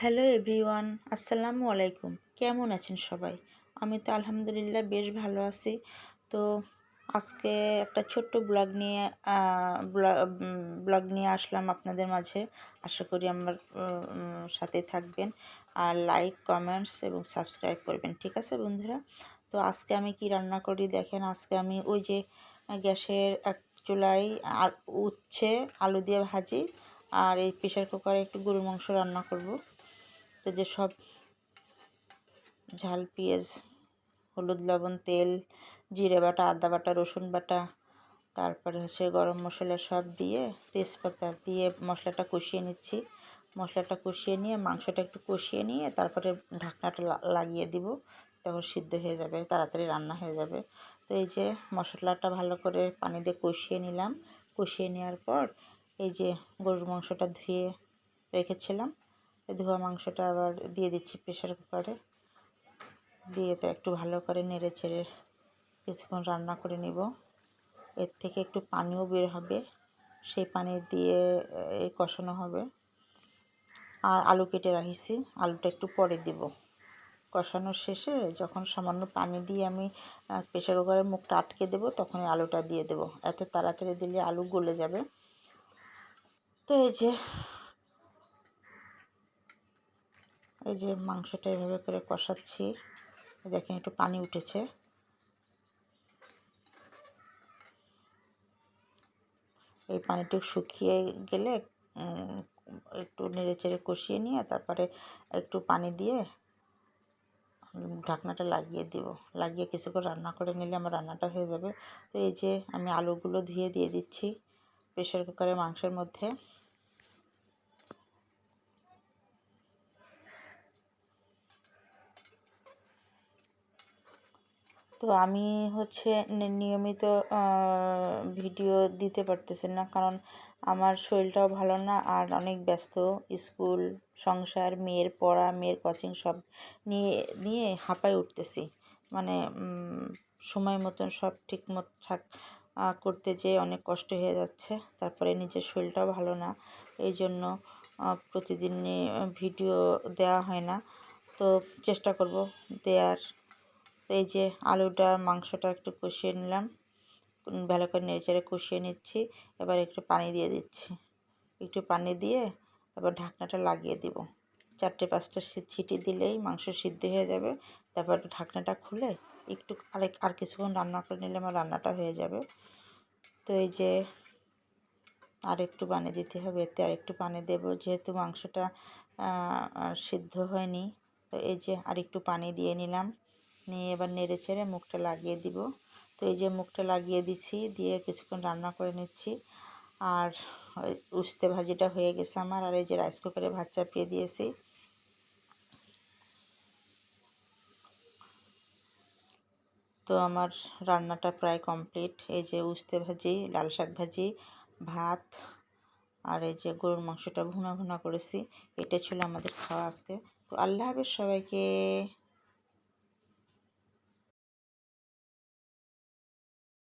Hello everyone, আসসালামু আলাইকুম। কেমন আছেন সবাই? আমি তো আলহামদুলিল্লাহ বেশ ভালো আছি। তো আজকে একটা ছোট্ট ব্লগ নিয়ে আসলাম আপনাদের মাঝে। আশা করি আমার সাথে থাকবেন আর লাইক, কমেন্টস এবং সাবস্ক্রাইব করবেন। ঠিক আছে বন্ধুরা? তো আজকে আমি কি রান্না করি দেখেন। আজকে আমি ওই যে গ্যাসের এক চুলায় উচ্ছে আলু দিয়ে ভাজি আর এই প্রেশার কুকারে একটু গরুর মাংস রান্না করব। তো যে সব ঝাল, পেঁয়াজ, হলুদ, লবণ, তেল, জিরে বাটা, আদা বাটা, রসুন বাটা, তারপরে গরম মশলা সব দিয়ে তেজপাতা দিয়ে মশলাটা কষিয়ে নিচ্ছি। মশলাটা কষিয়ে নিয়ে মাংসটা একটু কষিয়ে নিয়ে তারপরে ঢাকনাটা লাগিয়ে দিব। তখন সিদ্ধ হয়ে যাবে, তাড়াতাড়ি রান্না হয়ে যাবে। তো এই যে মশলাটা ভালো করে পানি দিয়ে কষিয়ে নিলাম। কষিয়ে নেওয়ার পর এই যে গরুর মাংসটা ধুয়ে রেখেছিলাম, ধোয়া মাংসটা আবার দিয়ে দিচ্ছি প্রেশার কুকারে। দিয়ে তো একটু ভালো করে নেড়ে চেড়ে কিছুক্ষণ রান্না করে নিব। এর থেকে একটু পানিও বের হবে, সেই পানি দিয়ে কষানো হবে। আর আলু কেটে রাখিছি, আলুটা একটু পরে দিব। কষানোর শেষে যখন সামান্য পানি দিয়ে আমি প্রেশার কুকারের মুখটা আটকে দেবো, তখন আলুটা দিয়ে দেবো। এত তাড়াতাড়ি দিলে আলু গলে যাবে। তো এই যে মাংসটা এভাবে করে কষাচ্ছি। দেখেন একটু পানি উঠেছে। এই পানিটা শুকিয়ে গেলে একটু নেড়েচেড়ে কষিয়ে নিয়ে তারপরে একটু পানি দিয়ে ঢাকনাটা লাগিয়ে দিব। লাগিয়ে কিছুক্ষণ রান্না করে নিলে আমার রান্নাটা হয়ে যাবে। তো এই যে আমি আলুগুলো ধুয়ে দিয়ে দিচ্ছি প্রেশার কুকারের মাংসের মধ্যে। তো আমি নিয়মিত ভিডিও দিতে পারতেছি না, কারণ আমার শরীরটাও ভালো না আর অনেক ব্যস্ত। স্কুল, সংসার, মেয়ের পড়া, মেয়ের কোচিং সব নিয়ে নিয়ে হাঁপায় উঠতেছি। মানে সময় মতন সব ঠিকঠাক করতে যেয়ে অনেক কষ্ট হয়ে যাচ্ছে। তারপরে নিজের শরীরটাও ভালো না, এই জন্য প্রতিদিন ভিডিও দেওয়া হয় না। তো চেষ্টা করব দেওয়ার। এই যে আলুটা মাংসটা একটু কষিয়ে নিলাম, ভালো করে নেড়েচেড়ে কষিয়ে নিচ্ছি। এবার একটু পানি দিয়ে দিচ্ছি। একটু পানি দিয়ে তারপর ঢাকনাটা লাগিয়ে দিব। 4-5টা ছিটি দিলেই মাংস সিদ্ধ হয়ে যাবে। তারপর একটু ঢাকনাটা খুলে একটু আর কিছুক্ষণ রান্না করে নিলে আমার রান্নাটা হয়ে যাবে। তো এই যে আর একটু পানি দিতে হবে, এতে আর একটু পানি দেব যেহেতু মাংসটা সিদ্ধ হয়নি। তো এই যে আর একটু পানি দিয়ে নিলাম, নিয়ে এবার নেড়ে চেড়ে মুখটা লাগিয়ে দিব। তো এই যে মুখটা লাগিয়ে দিচ্ছি, দিয়ে কিছুক্ষণ রান্না করে নিচ্ছি। আর উস্তে ভাজিটা হয়ে গেছে আমার। আর এই যে রাইস কুকারে ভাত চাপিয়ে দিয়েছি। তো আমার রান্নাটা প্রায় কমপ্লিট। এই যে উস্তে ভাজি, লাল শাক ভাজি, ভাত আর এই যে গরুর মাংসটা ভুনা ভুনা করেছি। এটা ছিল আমাদের খাওয়া আজকে। তো আল্লাহ হাফেজ সবাইকে।